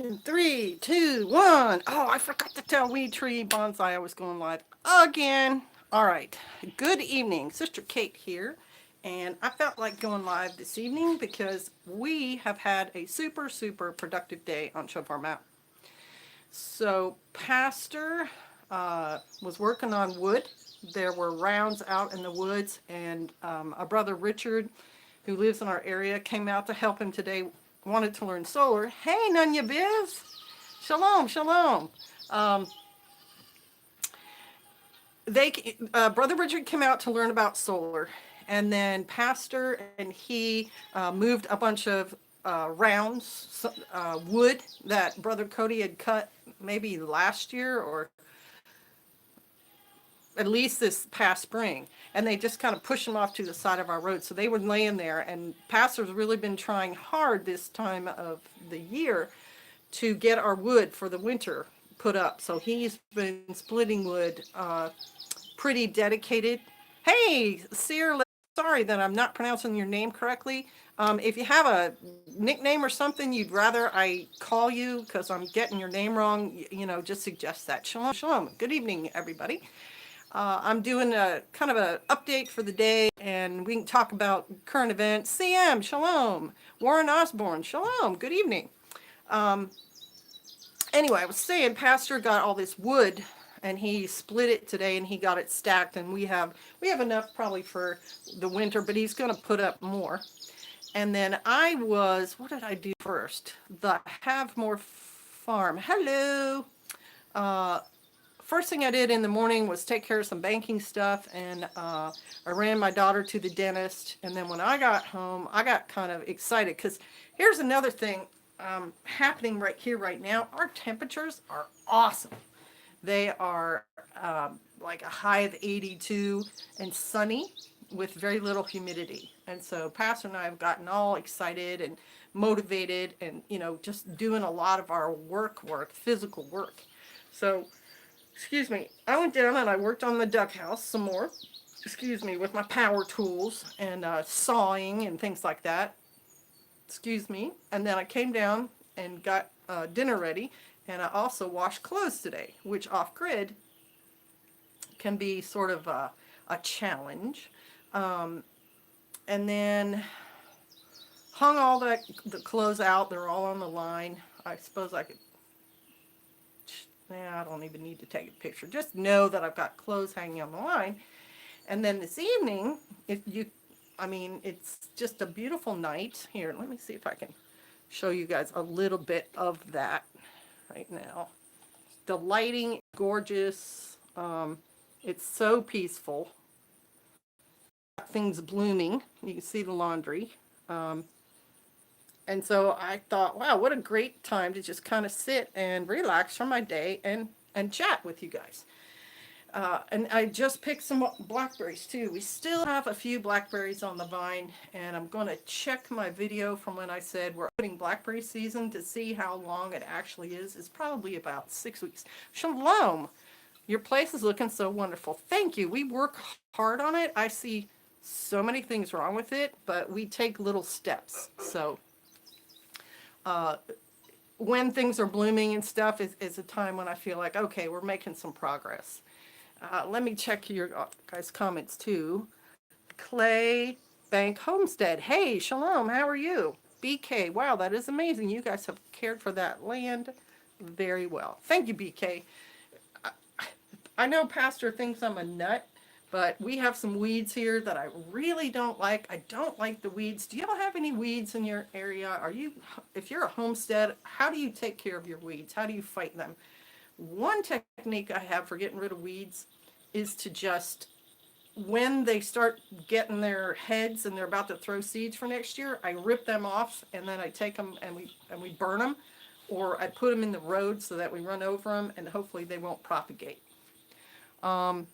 In 3, 2, 1. Oh, I forgot to tell Weed Tree Bonsai I was going live again. All right. Good evening. Sister Kate here. And I felt like going live this evening because we have had a super, super productive day on Shofar Mountain. So, Pastor was working on wood. There were rounds out in the woods, and our brother Richard, who lives in our area, came out to help him today. Wanted to learn solar. Hey, Nunya Biz. Shalom, shalom. Um, Brother Richard came out to learn about solar, and then Pastor and he moved a bunch of rounds, wood that Brother Cody had cut maybe last year or at least this past spring, and they just kind of pushed them off to the side of our road. So they were laying there, and Pastor's really been trying hard this time of the year to get our wood for the winter put up. So he's been splitting wood, pretty dedicated. Hey, Sear, sorry that I'm not pronouncing your name correctly. If you have a nickname or something you'd rather I call you because I'm getting your name wrong, just suggest that. Shalom, shalom. Good evening, everybody. I'm doing a kind of an update for the day, and we can talk about current events. CM, shalom. Warren Osborne, shalom. Good evening. Um, anyway, I was saying, Pastor got all this wood, and he split it today, and he got it stacked, and we have enough probably for the winter, but he's going to put up more. And then what did I do first? The Have More Farm. Hello. Uh, First thing I did in the morning was take care of some banking stuff, and I ran my daughter to the dentist. And then when I got home, I got kind of excited because here's another thing happening right here, right now. Our temperatures are awesome. They are like a high of 82 and sunny with very little humidity. And so Pastor and I have gotten all excited and motivated and, just doing a lot of our work, physical work. So excuse me, I went down and I worked on the duck house some more, excuse me, with my power tools and sawing and things like that, excuse me. And then I came down and got dinner ready, and I also washed clothes today, which off grid can be sort of a challenge. Um, and then hung all the clothes out. They're all on the line. I suppose I could I don't even need to take a picture. Just know that I've got clothes hanging on the line. And then this evening, it's just a beautiful night. Here, let me see if I can show you guys a little bit of that right now. The lighting, gorgeous. It's so peaceful. Things blooming. You can see the laundry. Um, And so I thought, wow, what a great time to just kind of sit and relax from my day and chat with you guys. And I just picked some blackberries too. We still have a few blackberries on the vine, and I'm going to check my video from when I said we're opening blackberry season to see how long it actually is. It's probably about 6 weeks. Shalom! Your place is looking so wonderful. Thank you. We work hard on it. I see so many things wrong with it, but we take little steps. So uh, when things are blooming and stuff is a time when I feel like, okay, we're making some progress. Let me check your guys' comments too. Clay Bank Homestead. Hey, Shalom, how are you? BK, wow, that is amazing. You guys have cared for that land very well. Thank you, BK. I know Pastor thinks I'm a nut, but we have some weeds here that I really don't like. I don't like the weeds. Do y'all have any weeds in your area? If you're a homestead, how do you take care of your weeds? How do you fight them? One technique I have for getting rid of weeds is to just, when they start getting their heads and they're about to throw seeds for next year, I rip them off and then I take them and we burn them, or I put them in the road so that we run over them and hopefully they won't propagate. Um,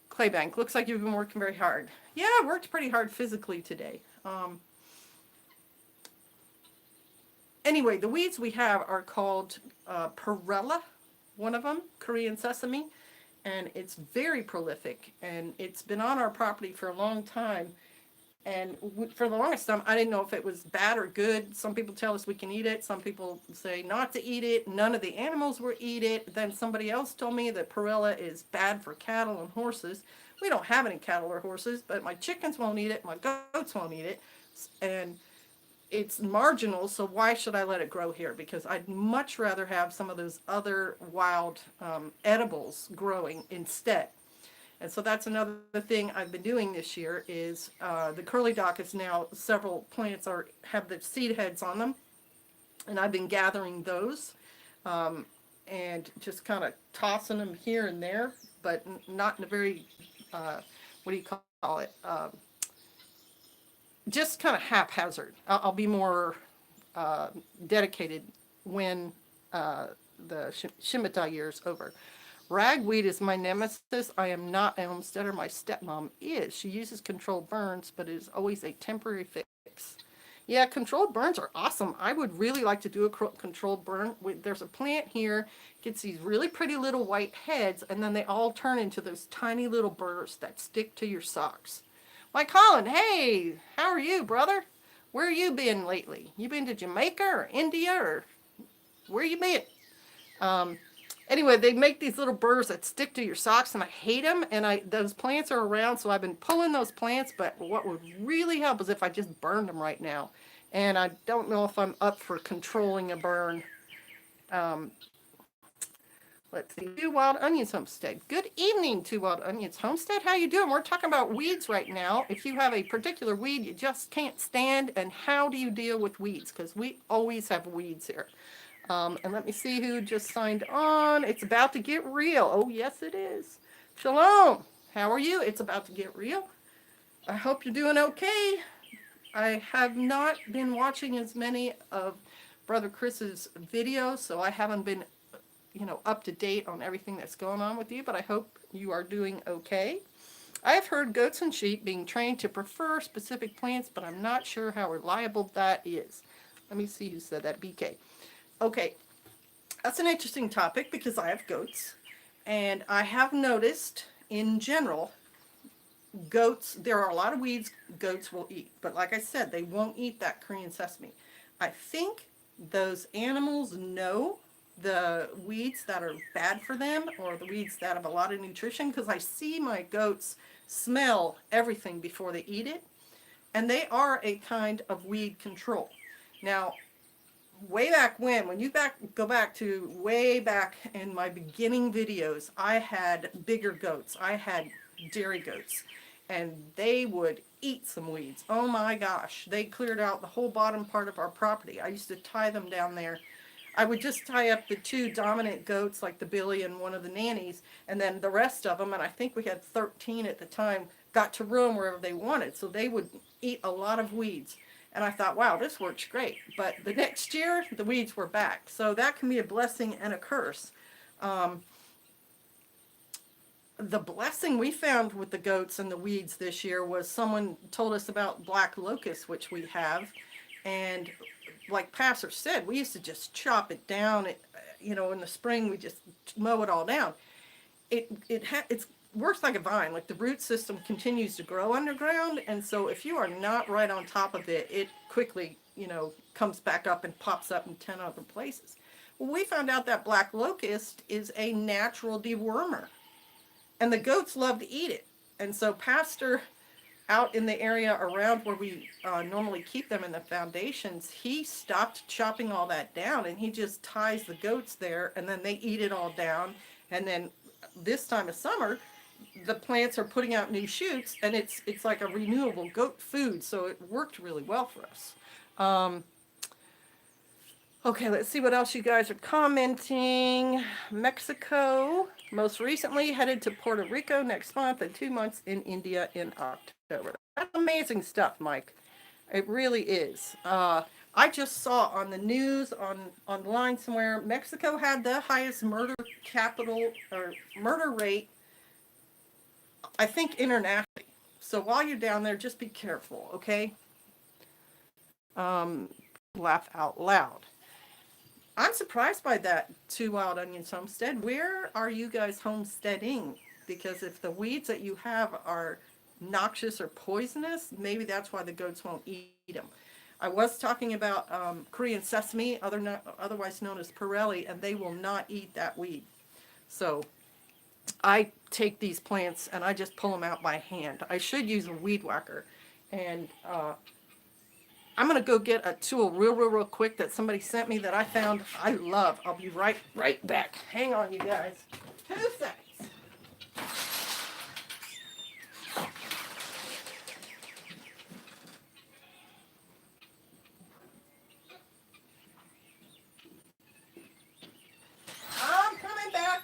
Claybank, looks like you've been working very hard. Yeah, I worked pretty hard physically today. Anyway, the weeds we have are called Perella, one of them, Korean sesame, and it's very prolific, and it's been on our property for a long time. And for the longest time, I didn't know if it was bad or good. Some people tell us we can eat it. Some people say not to eat it. None of the animals will eat it. Then somebody else told me that perilla is bad for cattle and horses. We don't have any cattle or horses, but my chickens won't eat it. My goats won't eat it. And it's marginal, so why should I let it grow here? Because I'd much rather have some of those other wild edibles growing instead. And so that's another thing I've been doing this year is the curly dock is now several plants have the seed heads on them, and I've been gathering those and just kind of tossing them here and there, but not in a very what do you call it? Just kind of haphazard. I'll be more dedicated when the Shemitah year is over. Ragweed is my nemesis. I am not a homesteader. My stepmom is. She uses controlled burns, but it is always a temporary fix. Yeah, controlled burns are awesome. I would really like to do a controlled burn. There's a plant here, gets these really pretty little white heads, and then they all turn into those tiny little burrs that stick to your socks. Mike Holland, hey, how are you, brother? Where you been lately? You been to Jamaica or India or where you been? Anyway, they make these little burrs that stick to your socks, and I hate them. And those plants are around, so I've been pulling those plants. But what would really help is if I just burned them right now. And I don't know if I'm up for controlling a burn. Let's see. Two Wild Onions Homestead. Good evening, Two Wild Onions Homestead. How you doing? We're talking about weeds right now. If you have a particular weed you just can't stand, and how do you deal with weeds? Because we always have weeds here. And let me see who just signed on. It's about to get real. Oh, yes, it is. Shalom. How are you? It's about to get real. I hope you're doing okay. I have not been watching as many of Brother Chris's videos, so I haven't been, up to date on everything that's going on with you, but I hope you are doing okay. I have heard goats and sheep being trained to prefer specific plants, but I'm not sure how reliable that is. Let me see who said that. BK. Okay, that's an interesting topic because I have goats, and I have noticed in general, goats, there are a lot of weeds goats will eat, but like I said, they won't eat that Korean sesame. I think those animals know the weeds that are bad for them or the weeds that have a lot of nutrition, because I see my goats smell everything before they eat it, and they are a kind of weed control. Now, way back when you go back to way back in my beginning videos, I had bigger goats. I had dairy goats, and they would eat some weeds. Oh my gosh, they cleared out the whole bottom part of our property. I used to tie them down there. I would just tie up the two dominant goats, like the Billy and one of the nannies, and then the rest of them, and I think we had 13 at the time, got to roam wherever they wanted, so they would eat a lot of weeds. And I thought, wow, this works great. But the next year, the weeds were back. So that can be a blessing and a curse. The blessing we found with the goats and the weeds this year was someone told us about black locust, which we have. And like Pastor said, we used to just chop it down. In the spring, we just mow it all down. It's works like a vine. Like the root system continues to grow underground, and so if you are not right on top of it, it quickly comes back up and pops up in 10 other places. Well, we found out that black locust is a natural dewormer, and the goats love to eat it. And so Pastor, out in the area around where we normally keep them in the foundations, he stopped chopping all that down, and he just ties the goats there, and then they eat it all down. And then this time of summer, the plants are putting out new shoots, and it's like a renewable goat food, so it worked really well for us. Okay, let's see what else you guys are commenting. Mexico, most recently headed to Puerto Rico next month, and 2 months in India in October. That's amazing stuff, Mike. It really is. I just saw on the news, online somewhere, Mexico had the highest murder rate, I think, internationally. So while you're down there, just be careful, okay? Laugh out loud. I'm surprised by that, Two Wild Onions Homestead. Where are you guys homesteading? Because if the weeds that you have are noxious or poisonous, maybe that's why the goats won't eat them. I was talking about Korean sesame, otherwise known as Pirelli, and they will not eat that weed. So I take these plants and I just pull them out by hand. I should use a weed whacker. And I'm going to go get a tool real quick that somebody sent me that I found I love. I'll be right back. Hang on, you guys. 2 seconds. I'm coming back.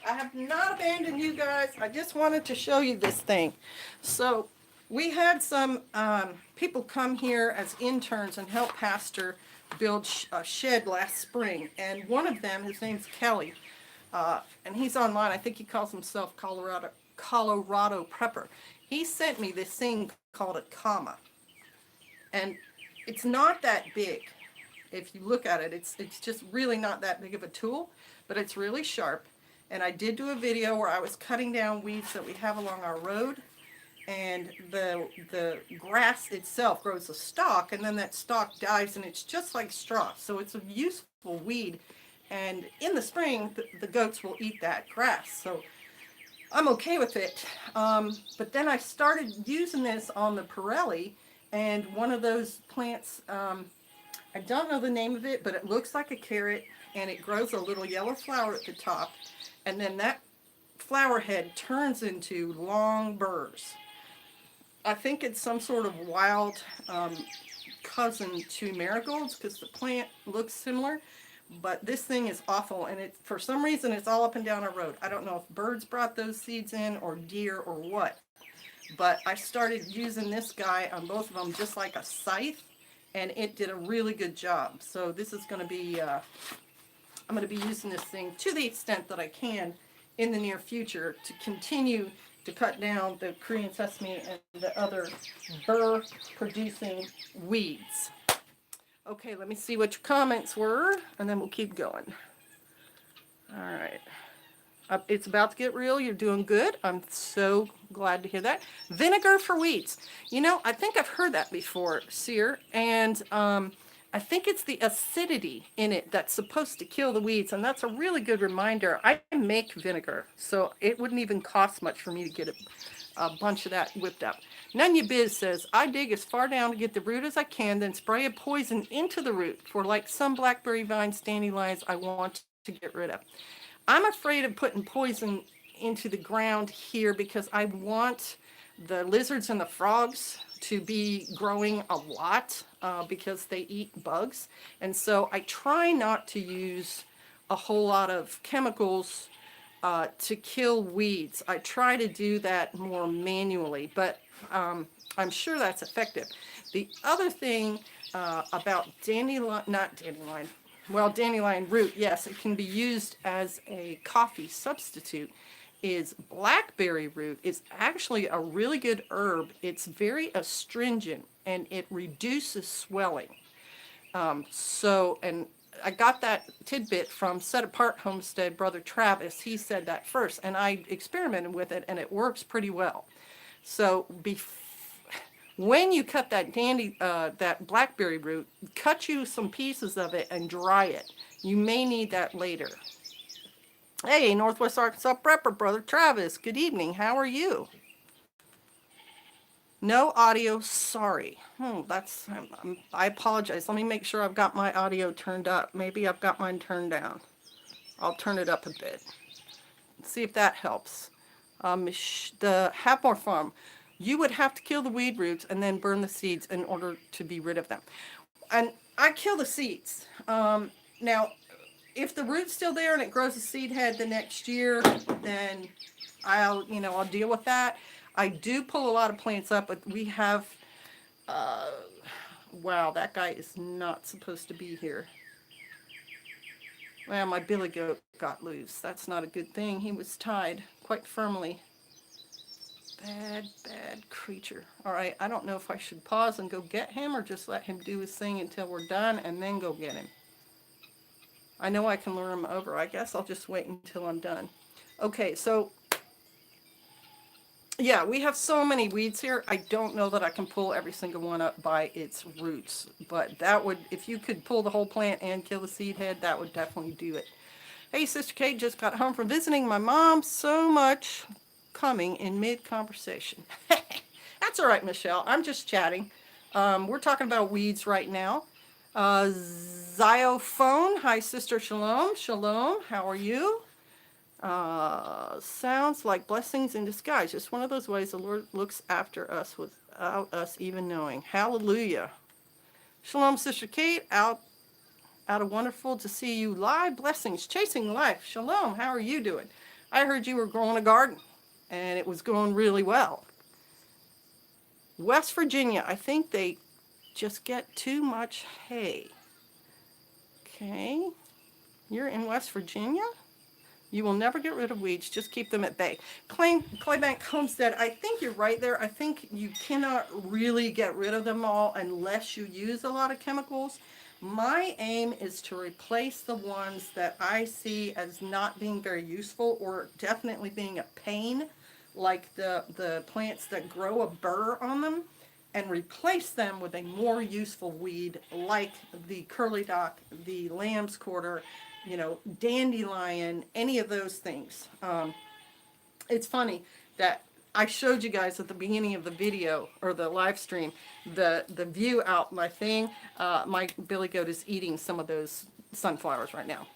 I have not abandoned you guys. I just wanted to show you this thing. So we had some people come here as interns and help Pastor build a shed last spring. And one of them, his name's Kelly, and he's online. I think he calls himself Colorado Prepper. He sent me this thing called a comma. And it's not that big. If you look at it, it's just really not that big of a tool, but it's really sharp. And I did do a video where I was cutting down weeds that we have along our road, and the grass itself grows a stalk, and then that stalk dies, and it's just like straw. So it's a useful weed, and in the spring, the goats will eat that grass. So I'm okay with it. But then I started using this on the Pirelli, and one of those plants, I don't know the name of it, but it looks like a carrot, and it grows a little yellow flower at the top, and then that flower head turns into long burrs. I think it's some sort of wild cousin to marigolds, because the plant looks similar, but this thing is awful, and it, for some reason, it's all up and down our road. I don't know if birds brought those seeds in, or deer, or what, but I started using this guy on both of them just like a scythe, and it did a really good job. So this is going to be, I'm going to be using this thing to the extent that I can in the near future to continue to cut down the Korean sesame and the other burr-producing weeds. Okay, let me see what your comments were, and then we'll keep going. All right. It's about to get real. You're doing good. I'm so glad to hear that. Vinegar for weeds. You know, I think I've heard that before, Sear, and I think it's the acidity in it that's supposed to kill the weeds, and that's a really good reminder. I make vinegar, so it wouldn't even cost much for me to get a bunch of that whipped up. Nunya Biz says, I dig as far down to get the root as I can, then spray a poison into the root for like some blackberry vines, dandelions I want to get rid of. I'm afraid of putting poison into the ground here because I want the lizards and the frogs to be growing a lot because they eat bugs. And so I try not to use a whole lot of chemicals to kill weeds. I try to do that more manually, but I'm sure that's effective. The other thing about dandelion root, yes, it can be used as a coffee substitute, is blackberry root is actually a really good herb. It's very astringent, and it reduces swelling. And I got that tidbit from Set Apart Homestead, Brother Travis. He said that first, and I experimented with it, and it works pretty well. So when you cut that blackberry root, cut you some pieces of it and dry it. You may need that later. Hey, Northwest Arkansas Prepper, Brother Travis. Good evening. How are you? No audio. Sorry. I apologize. Let me make sure I've got my audio turned up. Maybe I've got mine turned down. I'll turn it up a bit. See if that helps. The Have More Farm. You would have to kill the weed roots and then burn the seeds in order to be rid of them. And I kill the seeds. Now, if the root's still there and it grows a seed head the next year, then I'll deal with that. I do pull a lot of plants up, but we have, wow, that guy is not supposed to be here. Well, my billy goat got loose. That's not a good thing. He was tied quite firmly. Bad creature. All right, I don't know if I should pause and go get him or just let him do his thing until we're done and then go get him. I know I can lure him over. I guess I'll just wait until I'm done. Okay, so Yeah, we have so many weeds here. I don't know that I can pull every single one up by its roots, but that would, if you could pull the whole plant and kill the seed head, that would definitely do it. Hey, Sister Kate, just got home from visiting my mom. So much coming in mid-conversation. That's all right, Michelle. I'm just chatting. We're talking about weeds right now. Xyophone. Hi, Sister Shalom. Shalom. How are you? Sounds like blessings in disguise. Just one of those ways the Lord looks after us without us even knowing. Hallelujah. Shalom, Sister Kate. Out of wonderful to see you live. Blessings. Chasing life. Shalom. How are you doing? I heard you were growing a garden and it was going really well. West Virginia. I think they just get too much hay. Okay. You're in West Virginia? You will never get rid of weeds, just keep them at bay. Claybank Homestead, I think you're right there. I think you cannot really get rid of them all unless you use a lot of chemicals. My aim is to replace the ones that I see as not being very useful or definitely being a pain, like the plants that grow a burr on them, and replace them with a more useful weed like the curly dock, the lamb's quarter, dandelion, any of those things. It's funny that I showed you guys at the beginning of the video or the live stream the view out my thing. My billy goat is eating some of those sunflowers right now.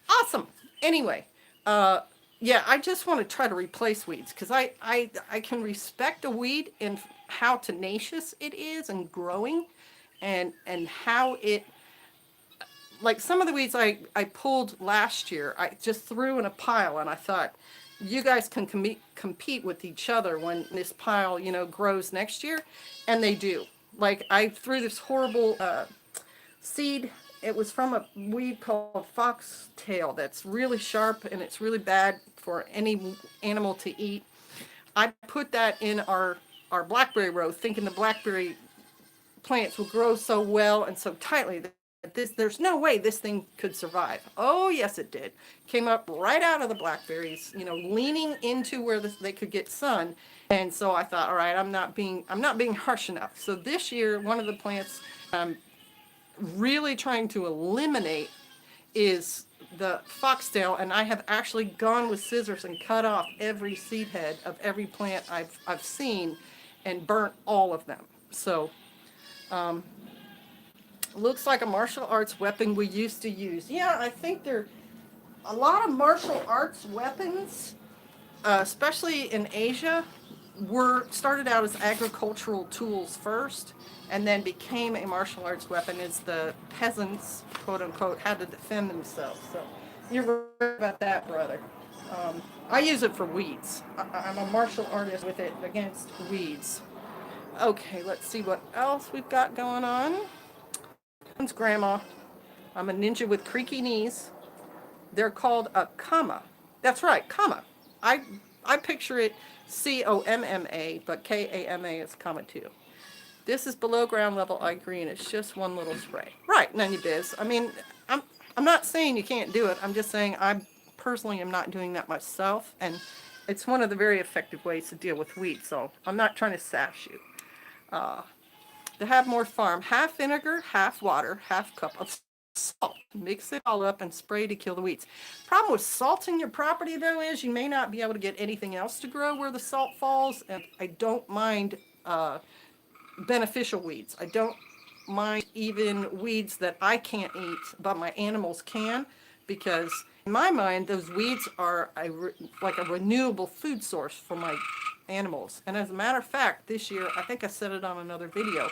Awesome. Anyway, yeah, I just want to try to replace weeds because I can respect a weed in how tenacious it is and growing, and how it, like some of the weeds I pulled last year, I just threw in a pile and I thought, you guys can compete with each other when this pile, grows next year. And they do. Like I threw this horrible seed. It was from a weed called foxtail that's really sharp and it's really bad for any animal to eat. I put that in our blackberry row thinking the blackberry plants will grow so well and so tightly that there's no way this thing could survive. Oh yes it did. Came up right out of the blackberries, leaning into where they could get sun. And so I thought, all right, I'm not being harsh enough. So this year, one of the plants I'm really trying to eliminate is the foxtail, and I have actually gone with scissors and cut off every seed head of every plant I've seen and burnt all of them. So looks like a martial arts weapon we used to use. Yeah, I think there a lot of martial arts weapons, especially in Asia, were started out as agricultural tools first and then became a martial arts weapon as the peasants, quote unquote, had to defend themselves. So you're right about that, brother. I use it for weeds. I'm a martial artist with it against weeds. Okay, let's see what else we've got going on. Grandma. I'm a ninja with creaky knees. They're called a comma. That's right, comma. I picture it COMMA, but KAMA is comma too. This is below ground level. I agree, and it's just one little spray. Right, none of you biz. I mean, I'm not saying you can't do it. I'm just saying I personally am not doing that myself, and it's one of the very effective ways to deal with weeds. So I'm not trying to sash you. To have more farm, half vinegar, half water, half cup of salt. Mix it all up and spray to kill the weeds. Problem with salting your property though is you may not be able to get anything else to grow where the salt falls. And I don't mind beneficial weeds. I don't mind even weeds that I can't eat, but my animals can, because in my mind those weeds are like a renewable food source for my animals. And as a matter of fact, this year, I think I said it on another video,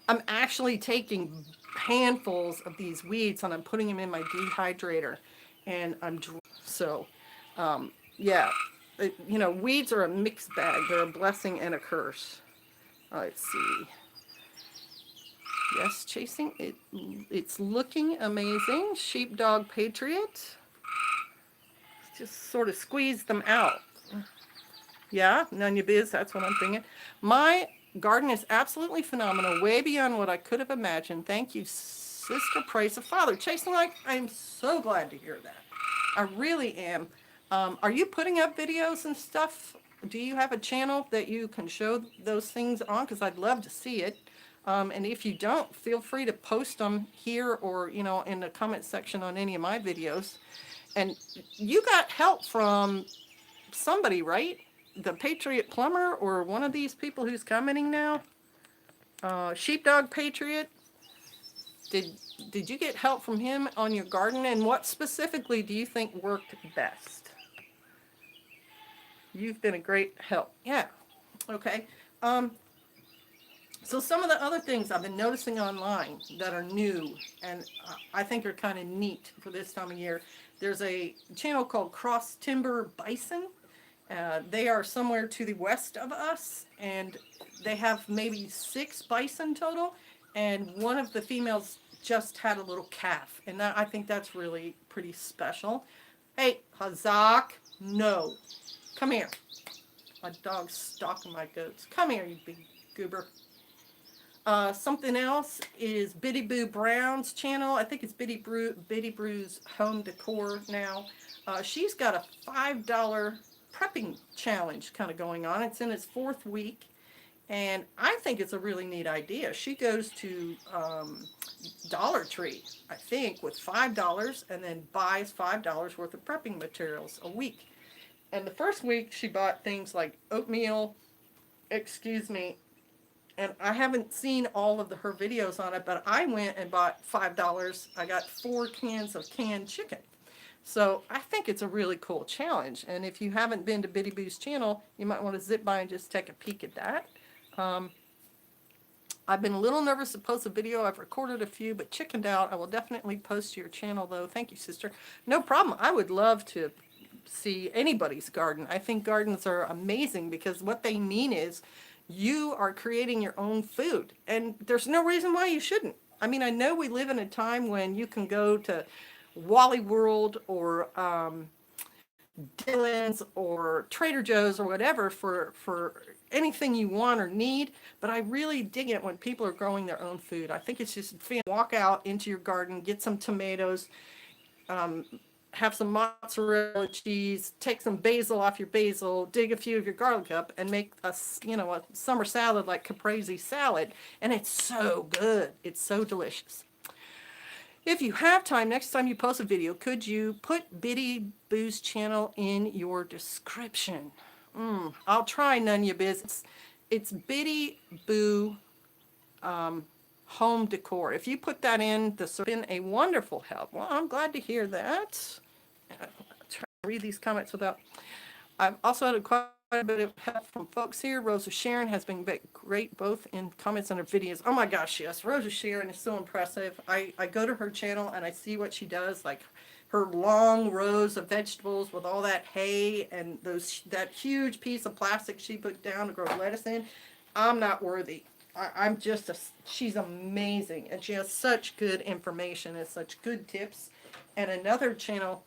I'm actually taking handfuls of these weeds and I'm putting them in my dehydrator, and yeah, weeds are a mixed bag. They're a blessing and a curse. Let's see. Yes, chasing it. It's looking amazing. Sheepdog Patriot. Just sort of squeeze them out. Yeah, none of your biz. That's what I'm thinking. My garden is absolutely phenomenal, way beyond what I could have imagined. Thank you, Sister. Praise the Father. Chasing Life, I'm so glad to hear that. I really am. Are you putting up videos and stuff do you have a channel that you can show those things on? Because I'd love to see it. And if you don't, feel free to post them here or, you know, in the comment section on any of my videos. And you got help from somebody, right? The Patriot Plumber or one of these people who's commenting now? Sheepdog Patriot. Did did you get help from him on your garden? And what specifically do you think worked best? You've been a great help. Yeah. Okay. Um, so some of the other things I've been noticing online that are new and I think are kind of neat for this time of year. There's a channel called Cross Timber Bison. They are somewhere to the west of us, and they have maybe 6 bison total, and one of the females just had a little calf, and that, I think that's really pretty special. Hey, Hazak, no. Come here. My dog's stalking my goats. Come here, you big goober. Something else is Biddy Boo Brown's channel. I think it's Biddy Brew's Home Decor now. She's got a $5 prepping challenge kind of going on. It's in its 4th week, and I think it's a really neat idea. She goes to Dollar Tree, I think, with $5 and then buys $5 worth of prepping materials a week. And the first week she bought things like oatmeal, excuse me, and I haven't seen all of her videos on it, but I went and bought $5. I got 4 cans of canned chicken. So I think it's a really cool challenge. And if you haven't been to Biddy Boo's channel, you might want to zip by and just take a peek at that. I've been a little nervous to post a video. I've recorded a few, but chickened out. I will definitely post to your channel, though. Thank you, sister. No problem. I would love to see anybody's garden. I think gardens are amazing because what they mean is you are creating your own food, and there's no reason why you shouldn't. I mean, I know we live in a time when you can go to Wally World or Dillon's or Trader Joe's or whatever for anything you want or need, but I really dig it when people are growing their own food. I think it's just fun. Walk out into your garden, get some tomatoes, have some mozzarella cheese, take some basil off your basil, dig a few of your garlic up, and make a summer salad like caprese salad, and it's so good. It's so delicious. If you have time, next time you post a video, could you put Biddy Boo's channel in your description? I'll try, none of your business. It's Biddy Boo Home Decor. If you put that in, this has been a wonderful help. Well, I'm glad to hear that. I'll try to read these comments without. I've also had quite a bit of help from folks here. Rosa Sharon has been great both in comments and her videos. Oh my gosh, yes. Rosa Sharon is so impressive. I go to her channel and I see what she does, like her long rows of vegetables with all that hay and that huge piece of plastic she put down to grow lettuce in. I'm not worthy. I'm just she's amazing, and she has such good information and such good tips. And another channel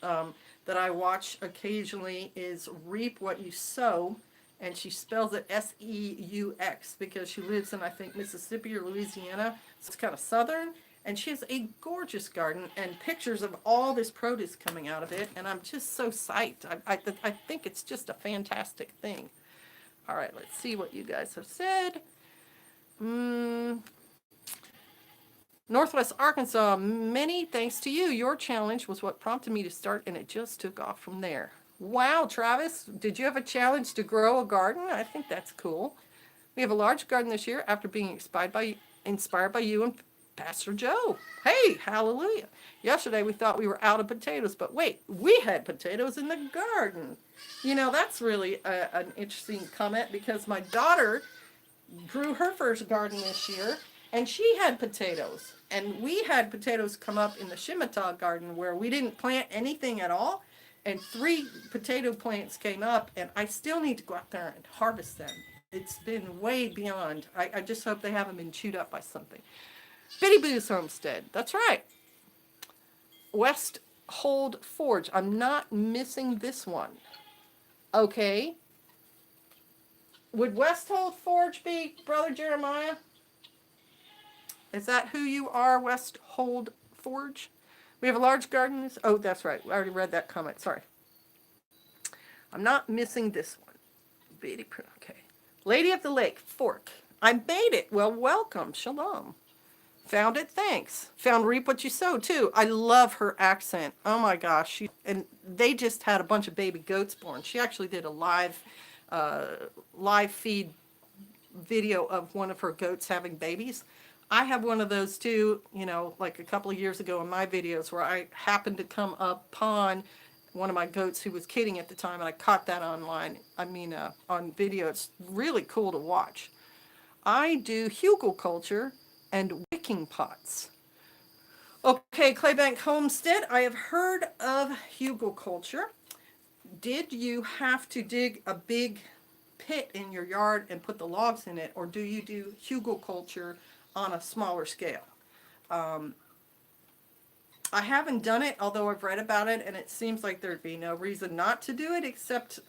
that I watch occasionally is Reap What You Sow, and she spells it S-E-U-X because she lives in, I think, Mississippi or Louisiana, so it's kind of southern, and she has a gorgeous garden and pictures of all this produce coming out of it, and I'm just so psyched. I think it's just a fantastic thing. All right, let's see what you guys have said. Northwest Arkansas, many thanks to you. Your challenge was what prompted me to start, and it just took off from there. Wow, Travis, did you have a challenge to grow a garden? I think that's cool. We have a large garden this year after being inspired by you and Pastor Joe. Hey, hallelujah. Yesterday we thought we were out of potatoes, but wait, we had potatoes in the garden. You know, that's really an interesting comment because my daughter grew her first garden this year, and she had potatoes. And we had potatoes come up in the Shimatah garden where we didn't plant anything at all, and 3 potato plants came up, and I still need to go out there and harvest them. It's been way beyond. I just hope they haven't been chewed up by something. Biddy Boo's Homestead. That's right. West Hold Forge. I'm not missing this one. Okay. Would West Hold Forge be Brother Jeremiah? Is that who you are, West Hold Forge? We have a large garden. Oh, that's right. I already read that comment. Sorry. I'm not missing this one. Okay. Lady of the Lake, Fork. I made it. Well, welcome. Shalom. Found it, thanks. Found Reap What You Sow, too. I love her accent. Oh, my gosh. And they just had a bunch of baby goats born. She actually did a live feed video of one of her goats having babies. I have one of those, too, you know, like a couple of years ago in my videos where I happened to come upon one of my goats who was kidding at the time, and I caught that online. On video. It's really cool to watch. I do hugelkultur and wicking pots. Okay, Claybank Homestead, I have heard of hugelkultur. Did you have to dig a big pit in your yard and put the logs in it, or do you do hugelkultur on a smaller scale? I haven't done it, although I've read about it, and it seems like there'd be no reason not to do it, except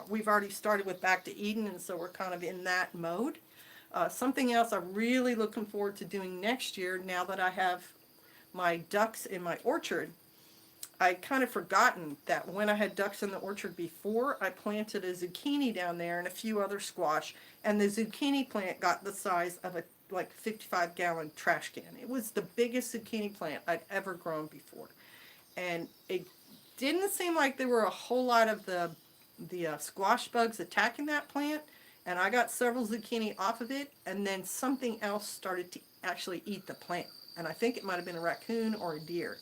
we've already started with Back to Eden, and so we're kind of in that mode. Something else I'm really looking forward to doing next year, now that I have my ducks in my orchard. I kind of forgotten that when I had ducks in the orchard before, I planted a zucchini down there and a few other squash, and the zucchini plant got the size of a 55-gallon trash can. It was the biggest zucchini plant I'd ever grown before, and it didn't seem like there were a whole lot of the squash bugs attacking that plant, and I got several zucchini off of it, and then something else started to actually eat the plant, and I think it might have been a raccoon or a deer.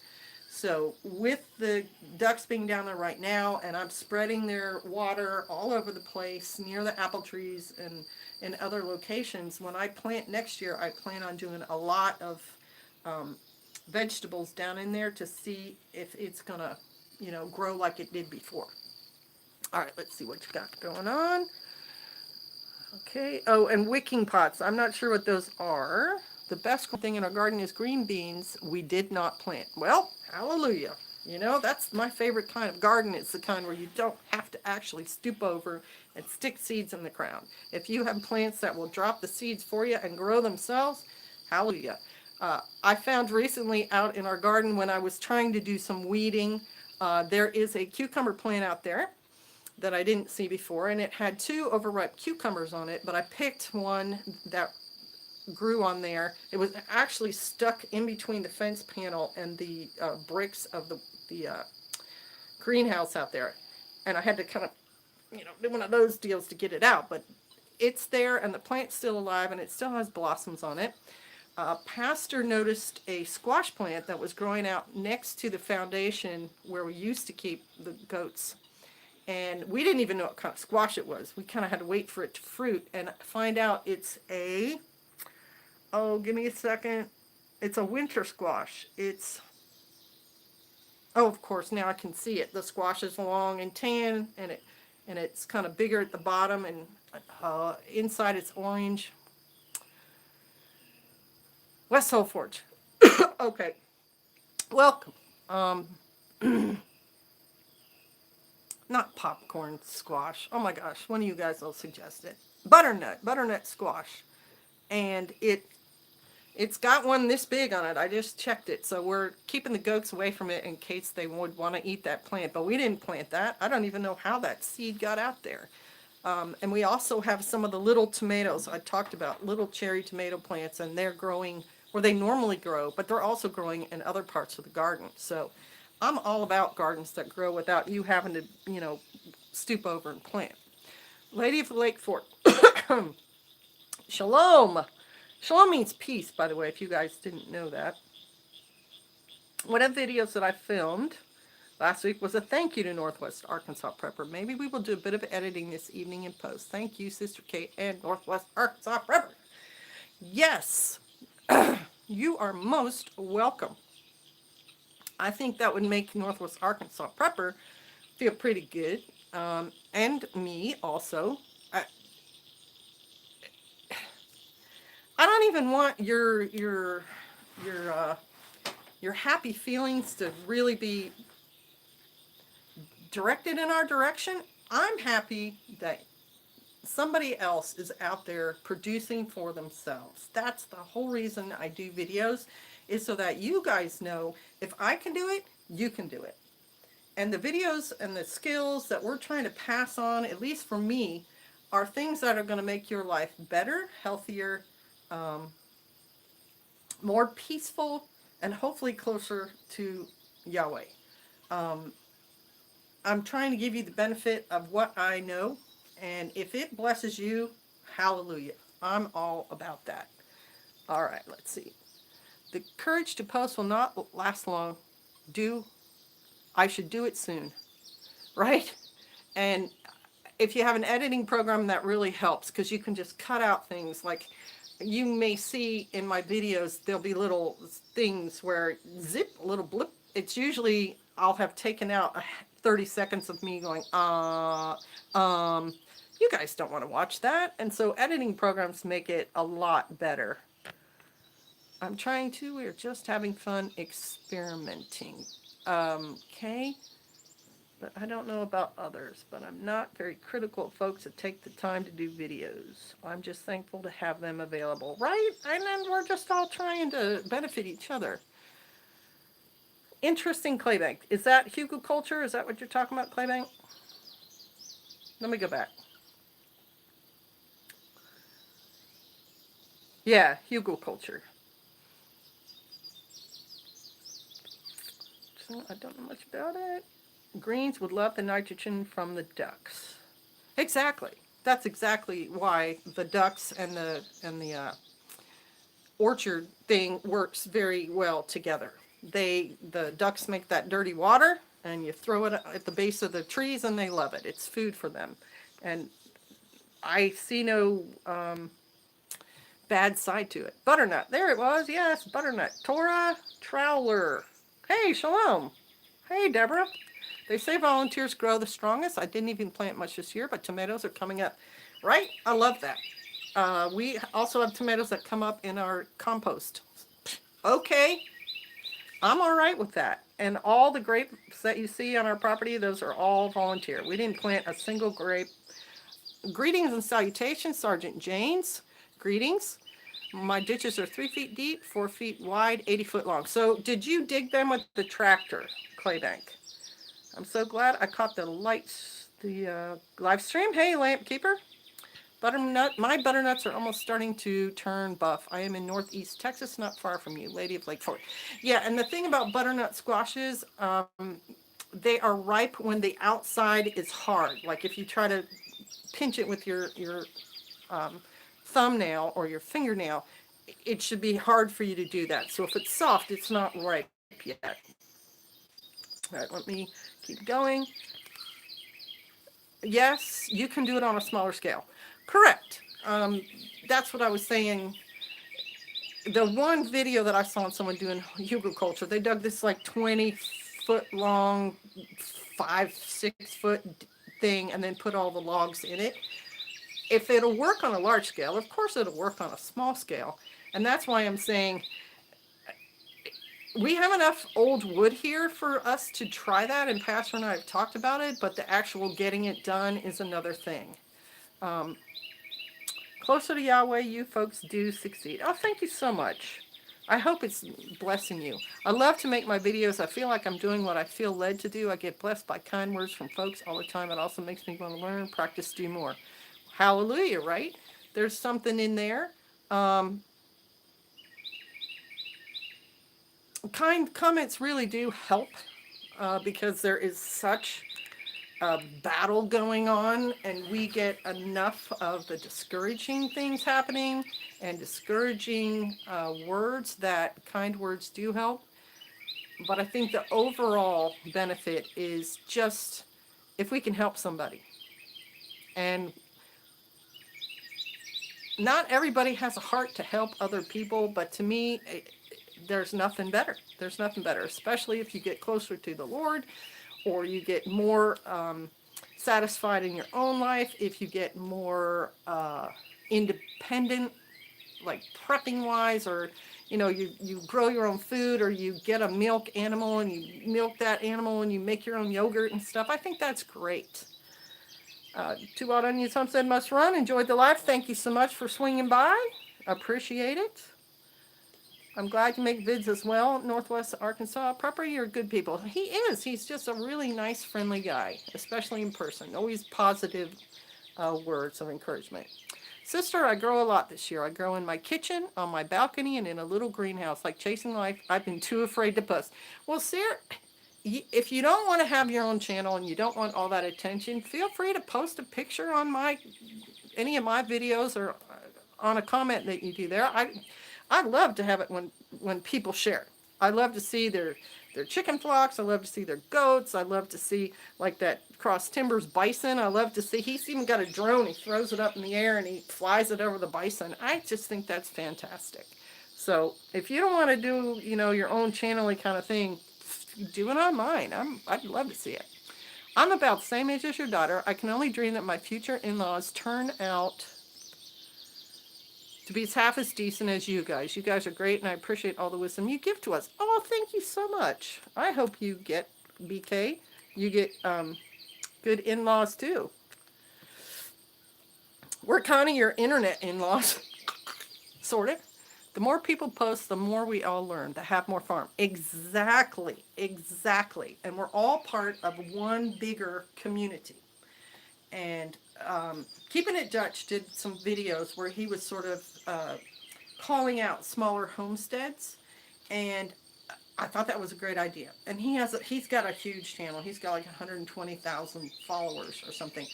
So with the ducks being down there right now, and I'm spreading their water all over the place near the apple trees and in other locations, when I plant next year, I plan on doing a lot of vegetables down in there to see if it's going to, grow like it did before. All right, let's see what you got going on. Okay. Oh, and wicking pots. I'm not sure what those are. The best thing in our garden is green beans. We did not plant. Well, hallelujah. That's my favorite kind of garden. It's the kind where you don't have to actually stoop over and stick seeds in the ground. If you have plants that will drop the seeds for you and grow themselves, hallelujah. I found recently out in our garden when I was trying to do some weeding, there is a cucumber plant out there that I didn't see before, and it had 2 overripe cucumbers on it, but I picked one that grew on there. It was actually stuck in between the fence panel and the bricks of the greenhouse out there, and I had to kind of do one of those deals to get it out, but it's there, and the plant's still alive, and it still has blossoms on it. Pastor noticed a squash plant that was growing out next to the foundation where we used to keep the goats, and we didn't even know what kind of squash it was. We kind of had to wait for it to fruit and find out it's give me a second. It's a winter squash. Of course, now I can see it. The squash is long and tan, and it's kind of bigger at the bottom, and inside it's orange. West Hole Forge. Okay. Welcome. Not popcorn squash. Oh my gosh, one of you guys will suggest it. Butternut squash. And it's got one this big on it. I just checked it. So we're keeping the goats away from it in case they would want to eat that plant. But we didn't plant that. I don't even know how that seed got out there. And we also have some of the little tomatoes I talked about, little cherry tomato plants, and they're growing where they normally grow, but they're also growing in other parts of the garden. So I'm all about gardens that grow without you having to, stoop over and plant. Lady of the Lake Fork. Shalom. Shalom means peace, by the way, if you guys didn't know that. One of the videos that I filmed last week was a thank you to Northwest Arkansas Prepper. Maybe we will do a bit of editing this evening and post. Thank you, Sister Kate and Northwest Arkansas Prepper. Yes, you are most welcome. I think that would make Northwest Arkansas Prepper feel pretty good, and me also. I don't even want your happy feelings to really be directed in our direction. I'm happy that somebody else is out there producing for themselves. That's the whole reason I do videos, is so that you guys know if I can do it, you can do it. And the videos and the skills that we're trying to pass on, at least for me, are things that are going to make your life better, healthier, um, more peaceful, and hopefully closer to Yahweh. Um, I'm trying to give you the benefit of what I know, and if it blesses you, hallelujah. I'm all about that. All right, let's see. The courage to post will not last long. Do I should do it soon, right? And if you have an editing program, that really helps because you can just cut out things like you may see in my videos, there'll be little things where zip, a little blip. It's usually I'll have taken out 30 seconds of me going, you guys don't want to watch that. And so editing programs make it a lot better. I'm trying to, we're just having fun experimenting. Okay. But I don't know about others, but I'm not very critical of folks that take the time to do videos. I'm just thankful to have them available, right? And then we're just all trying to benefit each other. Interesting, Claybank. Is that Hugo culture? Is that what you're talking about, Claybank? Let me go back. Yeah, Hugo culture. So I don't know much about it. Greens would love the nitrogen from the ducks. Exactly. That's exactly why the ducks and the orchard thing works very well together. The ducks make that dirty water, and you throw it at the base of the trees, and they love it. It's food for them, and I see no bad side to it. Butternut, there it was. Yes, butternut. Torah Trowler. Hey, shalom. Hey, Deborah. They say volunteers grow the strongest. I didn't even plant much this year, but tomatoes are coming up. Right? I love that. We also have tomatoes that come up in our compost. Okay, I'm all right with that. And all the grapes that you see on our property, those are all volunteer. We didn't plant a single grape. Greetings and salutations, Sergeant Janes. Greetings. My ditches are 3 feet deep, 4 feet wide, 80-foot long. So did you dig them with the tractor, Claybank? I'm so glad I caught the lights, the live stream. Hey, Lamp Keeper. Butternut, my butternuts are almost starting to turn buff. I am in northeast Texas, not far from you, Lady of Lake Fork. Yeah, and the thing about butternut squashes, they are ripe when the outside is hard. Like if you try to pinch it with your thumbnail or your fingernail, it should be hard for you to do that. So if it's soft, it's not ripe yet. All right, let me keep going. Yes, you can do it on a smaller scale. Correct. That's what I was saying. The one video that I saw on someone doing Hugo culture, they dug this like 20-foot long, 5-6 foot thing and then put all the logs in it. If it'll work on a large scale, of course it'll work on a small scale. And that's why I'm saying we have enough old wood here for us to try that, and Pastor and I have talked about it, but the actual getting it done is another thing. Closer to Yahweh, you folks do succeed. Oh, thank you so much. I hope it's blessing you. I love to make my videos. I feel like I'm doing what I feel led to do. I get blessed by kind words from folks all the time. It also makes me want to learn, practice, do more. Hallelujah, right? There's something in there. Kind comments really do help because there is such a battle going on, and we get enough of the discouraging things happening and discouraging words that kind words do help. But I think the overall benefit is just if we can help somebody. And not everybody has a heart to help other people, but to me, there's nothing better. There's nothing better, especially if you get closer to the Lord, or you get more satisfied in your own life, if you get more independent, like prepping wise, or you grow your own food, or you get a milk animal and you milk that animal and you make your own yogurt and stuff. I think that's great. Two Wild Onions Homestead must run. Enjoyed the live. Thank you so much for swinging by. Appreciate it. I'm glad you make vids as well, Northwest Arkansas. Prepper, you're good people. He is. He's just a really nice, friendly guy, especially in person. Always positive words of encouragement. Sister, I grow a lot this year. I grow in my kitchen, on my balcony, and in a little greenhouse. Like chasing life, I've been too afraid to post. Well, Sarah, if you don't want to have your own channel and you don't want all that attention, feel free to post a picture on any of my videos or on a comment that you do there. I love to have it when people share. I love to see their chicken flocks. I love to see their goats. I love to see like that cross timbers bison. I love to see, he's even got a drone. He throws it up in the air and he flies it over the bison. I just think that's fantastic. So if you don't want to do, your own channel kind of thing, do it on mine. I'd love to see it. I'm about the same age as your daughter. I can only dream that my future in-laws turn out to be half as decent as you guys. You guys are great, and I appreciate all the wisdom you give to us. Oh, thank you so much. I hope you get, BK, you get good in-laws too. We're kind of your internet in-laws, sort of. The more people post, the more we all learn to have more farm. Exactly. And we're all part of one bigger community. And Keeping It Dutch did some videos where he was sort of calling out smaller homesteads, and I thought that was a great idea. And he's got a huge channel. He's got like 120,000 followers or something.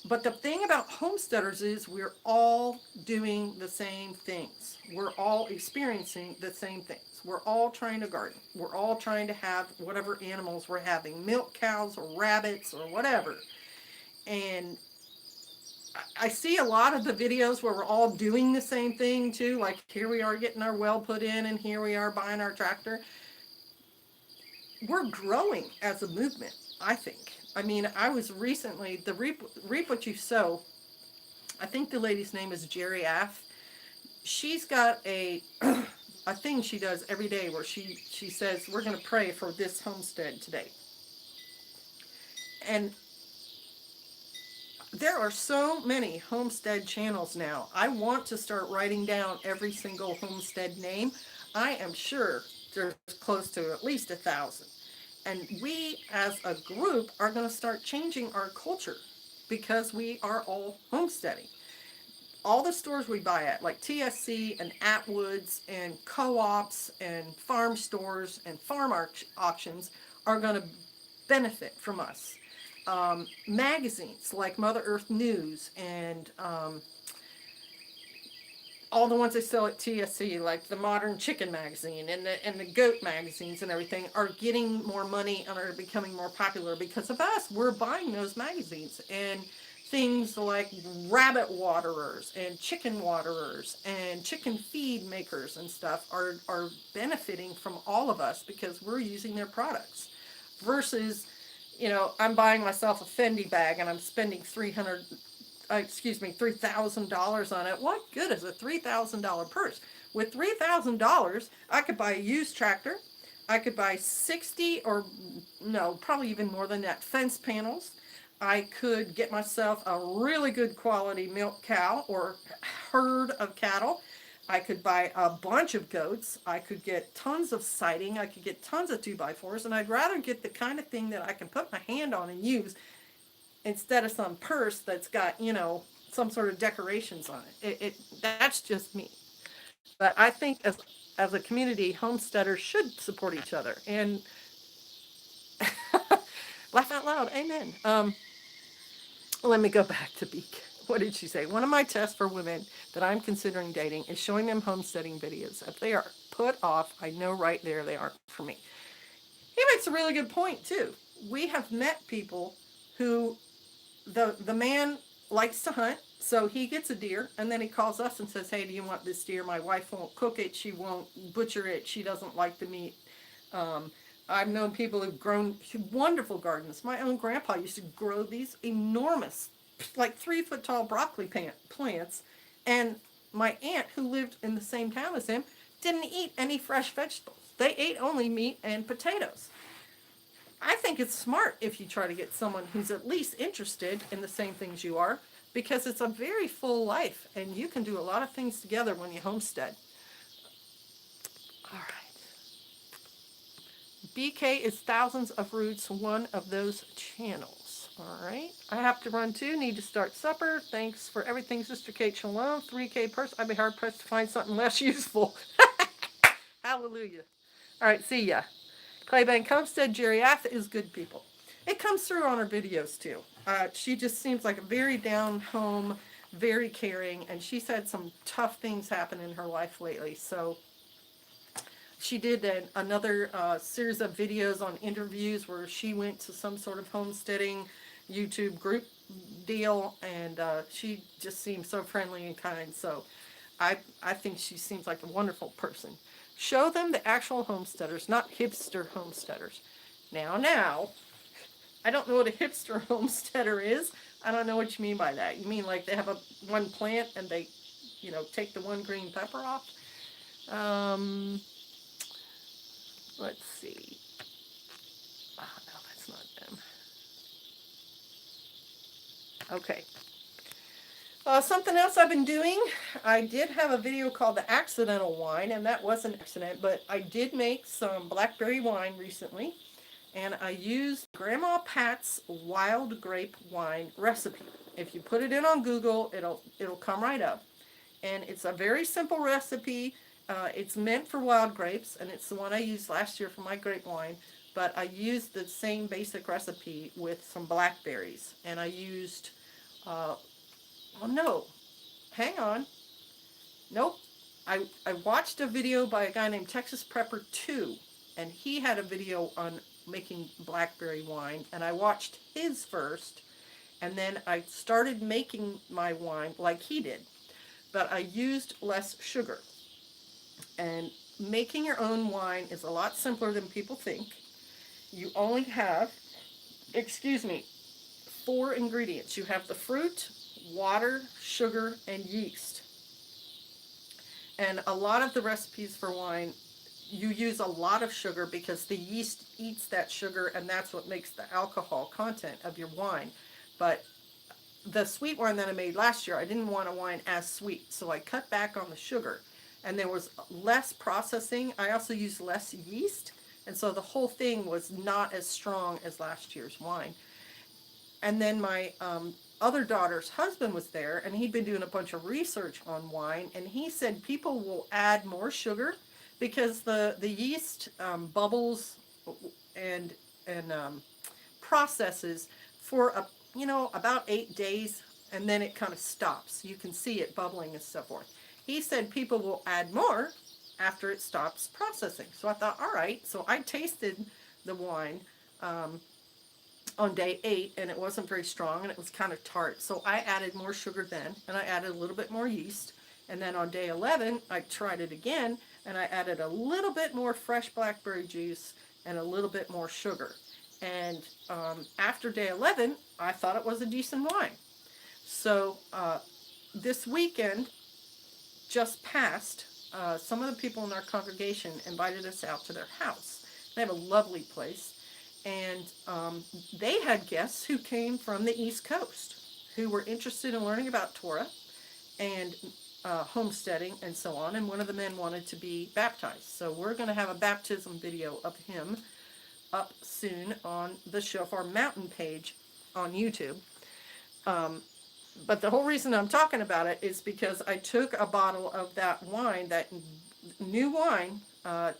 But the thing about homesteaders is we're all doing the same things. We're all experiencing the same things. We're all trying to garden. We're all trying to have whatever animals we're having, milk cows or rabbits or whatever. And I see a lot of the videos where we're all doing the same thing too. Like here we are getting our well put in and here we are buying our tractor. We're growing as a movement, I think. I mean, I was recently, the Reap What You Sow, I think the lady's name is Jerry Aff. She's got a thing she does every day where she says, we're going to pray for this homestead today. And there are so many homestead channels now. I want to start writing down every single homestead name. I am sure there's close to at least 1,000. And we as a group are going to start changing our culture because we are all homesteading. All the stores we buy at, like TSC and Atwoods and co-ops and farm stores and farm auctions, are going to benefit from us. Magazines like Mother Earth News and all the ones they sell at TSC, like the Modern Chicken magazine and the goat magazines and everything, are getting more money and are becoming more popular because of us. We're buying those magazines, and things like rabbit waterers and chicken waterers and chicken feed makers and stuff are benefiting from all of us because we're using their products. Versus, I'm buying myself a Fendi bag and I'm spending $3,000 on it. What good is a $3,000 purse? With $3,000, I could buy a used tractor. I could buy 60 or no, probably even more than that, fence panels. I could get myself a really good quality milk cow or herd of cattle. I could buy a bunch of goats. I could get tons of siding. I could get tons of 2x4s. And I'd rather get the kind of thing that I can put my hand on and use instead of some purse that's got, some sort of decorations on it. That's just me. But I think as a community, homesteaders should support each other. And laugh out loud. Amen. Let me go back to Beak. What did she say? One of my tests for women that I'm considering dating is showing them homesteading videos. If they are put off, I know right there they aren't for me. He makes a really good point, too. We have met people who, the man likes to hunt, so he gets a deer, and then he calls us and says, hey, do you want this deer? My wife won't cook it. She won't butcher it. She doesn't like the meat. I've known people who've grown wonderful gardens. My own grandpa used to grow these enormous, like 3-foot tall broccoli plants. And my aunt, who lived in the same town as him, didn't eat any fresh vegetables. They ate only meat and potatoes. I think it's smart if you try to get someone who's at least interested in the same things you are, because it's a very full life and you can do a lot of things together when you homestead. BK is Thousands of Roots, one of those channels. All right. I have to run too. Need to start supper. Thanks for everything, Sister Kate. Shalom. 3K person. I'd be hard pressed to find something less useful. Hallelujah. All right. See ya. Claybank Homestead, Jerry Ath is good people. It comes through on her videos too. She just seems like a very down home, very caring, and she's had some tough things happen in her life lately. So she did another series of videos on interviews where she went to some sort of homesteading YouTube group deal, and she just seems so friendly and kind. So I think she seems like a wonderful person. Show them the actual homesteaders, not hipster homesteaders. Now, I don't know what a hipster homesteader is. I don't know what you mean by that. You mean like they have one plant and they, take the one green pepper off? Let's see. Oh, no, that's not them. Okay. Something else I've been doing, I did have a video called The Accidental Wine, and that was an accident, but I did make some blackberry wine recently, and I used Grandma Pat's wild grape wine recipe. If you put it in on Google, it'll come right up. And it's a very simple recipe. It's meant for wild grapes, and it's the one I used last year for my grape wine, but I used the same basic recipe with some blackberries, and I used... Oh no, hang on. Nope. I watched a video by a guy named Texas Prepper 2, and he had a video on making blackberry wine, and I watched his first, and then I started making my wine like he did, but I used less sugar. And making your own wine is a lot simpler than people think. You only have, 4 ingredients. You have the fruit, water, sugar, and yeast. And a lot of the recipes for wine, you use a lot of sugar because the yeast eats that sugar, and that's what makes the alcohol content of your wine. But the sweet wine that I made last year, I didn't want a wine as sweet, so I cut back on the sugar. And there was less processing. I also used less yeast, and so the whole thing was not as strong as last year's wine. And then my other daughter's husband was there, and he'd been doing a bunch of research on wine, and he said people will add more sugar because the yeast bubbles and processes for about 8 days, and then it kind of stops. You can see it bubbling and so forth. He said people will add more after it stops processing. So I thought, all right. So I tasted the wine on day 8, and it wasn't very strong, and it was kind of tart. So I added more sugar then, and I added a little bit more yeast. And then on day 11, I tried it again, and I added a little bit more fresh blackberry juice and a little bit more sugar. And after day 11, I thought it was a decent wine. So this weekend just passed, some of the people in our congregation invited us out to their house. They have a lovely place. And they had guests who came from the East Coast who were interested in learning about Torah and homesteading and so on. And one of the men wanted to be baptized. So we're going to have a baptism video of him up soon on the Shofar Mountain page on YouTube. But the whole reason I'm talking about it is because I took a bottle of that wine, that new wine,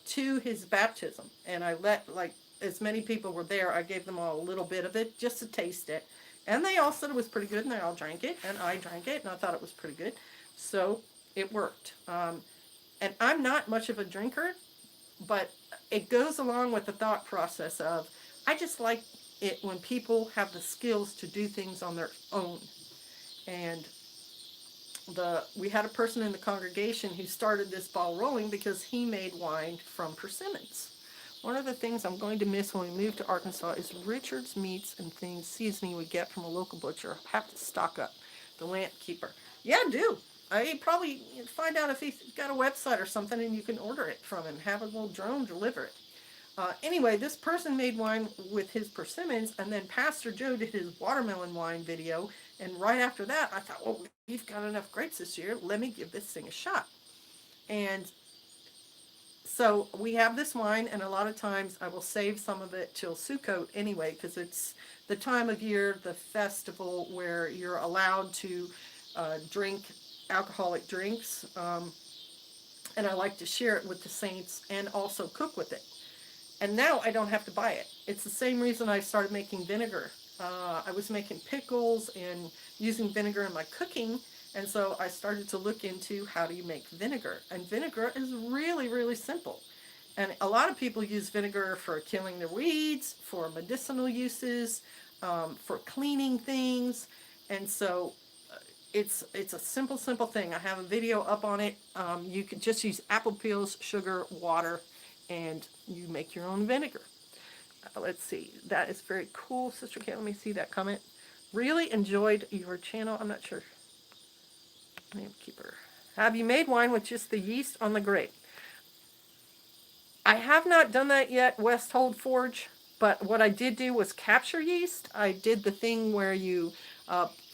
to his baptism. And I let, as many people were there, I gave them all a little bit of it just to taste it. And they all said it was pretty good, and they all drank it, and I drank it, and I thought it was pretty good. So it worked. And I'm not much of a drinker, but it goes along with the thought process of, I just like it when people have the skills to do things on their own. And we had a person in the congregation who started this ball rolling because he made wine from persimmons. One of the things I'm going to miss when we move to Arkansas is Richard's meats and things, seasoning we get from a local butcher. I have to stock up. The lamp keeper. Yeah, I do. I probably find out if he's got a website or something, and you can order it from him. Have a little drone deliver it. Anyway, this person made wine with his persimmons, and then Pastor Joe did his watermelon wine video. And right after that, I thought, well, we've got enough grapes this year. Let me give this thing a shot. And So we have this wine, and a lot of times I will save some of it till Sukkot anyway, because it's the time of year, the festival where you're allowed to drink alcoholic drinks. And I like to share it with the saints and also cook with it. And now I don't have to buy it. It's the same reason I started making vinegar. I was making pickles and using vinegar in my cooking, and so I started to look into how do you make vinegar. And vinegar is really, really simple. And a lot of people use vinegar for killing the weeds, for medicinal uses, for cleaning things. And so it's a simple thing. I have a video up on it. You could just use apple peels, sugar, water, and you make your own vinegar. Let's see. That is very cool, Sister Kate. Let me see that comment. Really enjoyed your channel. I'm not sure. Namekeeper. Have you made wine with just the yeast on the grape? I have not done that yet, Westhold Forge, but what I did do was capture yeast. I did the thing where you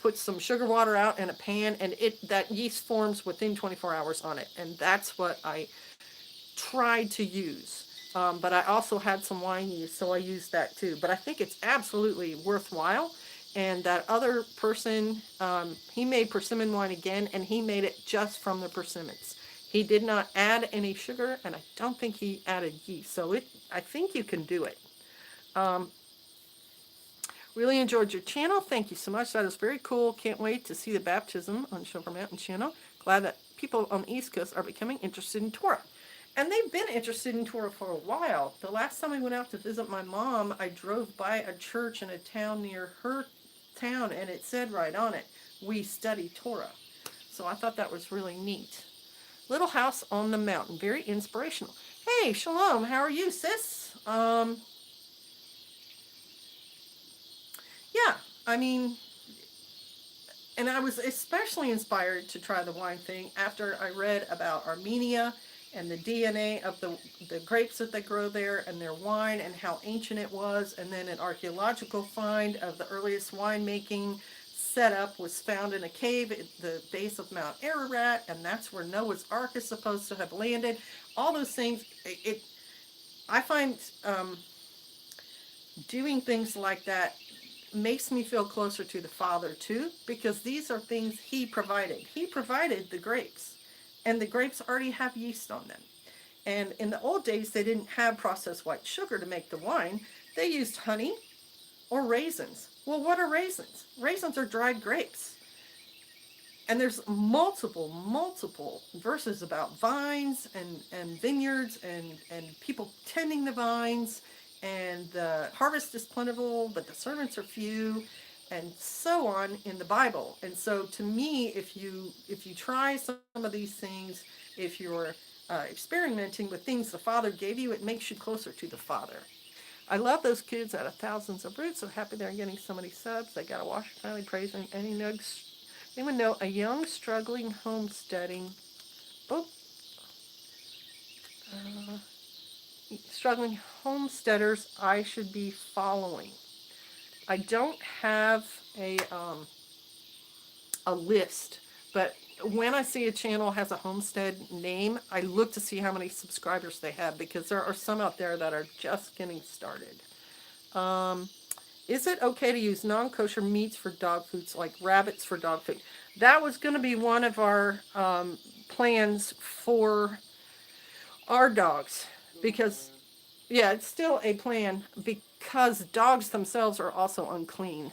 put some sugar water out in a pan, and that yeast forms within 24 hours on it, and that's what I tried to use. But I also had some wine yeast, so I used that too. But I think it's absolutely worthwhile. And that other person, he made persimmon wine again, and he made it just from the persimmons. He did not add any sugar, and I don't think he added yeast. So I think you can do it. Really enjoyed your channel. Thank you so much. That is very cool. Can't wait to see the baptism on Shofar Mountain channel. Glad that people on the East Coast are becoming interested in Torah. And they've been interested in Torah for a while. The last time I went out to visit my mom, I drove by a church in a town near her town, and it said right on it, "We study Torah." So I thought that was really neat. Little house on the mountain, very inspirational. Hey, Shalom, how are you, sis? Yeah, I mean, and I was especially inspired to try the wine thing after I read about Armenia and the DNA of the grapes that they grow there and their wine and how ancient it was. And then an archaeological find of the earliest winemaking setup was found in a cave at the base of Mount Ararat, and that's where Noah's Ark is supposed to have landed. All those things, I find doing things like that makes me feel closer to the Father too, because these are things He provided. He provided the grapes, and the grapes already have yeast on them. And in the old days, they didn't have processed white sugar to make the wine. They used honey or raisins. Well, what are raisins? Raisins are dried grapes. And there's multiple verses about vines and vineyards and people tending the vines, and the harvest is plentiful, but the servants are few, and so on in the Bible. And so to me, if you try some of these things, if you're experimenting with things the Father gave you, it makes you closer to the Father. I love those kids out of thousands of roots. So happy they're getting so many subs. They got a washer finally praising any nugs. Anyone know a young struggling homesteading struggling homesteaders I should be following? I don't have a list, but when I see a channel has a homestead name, I look to see how many subscribers they have, because there are some out there that are just getting started. Is it okay to use non-kosher meats for dog foods, like rabbits for dog food? That was going to be one of our plans for our dogs, because, yeah, it's still a plan, because dogs themselves are also unclean.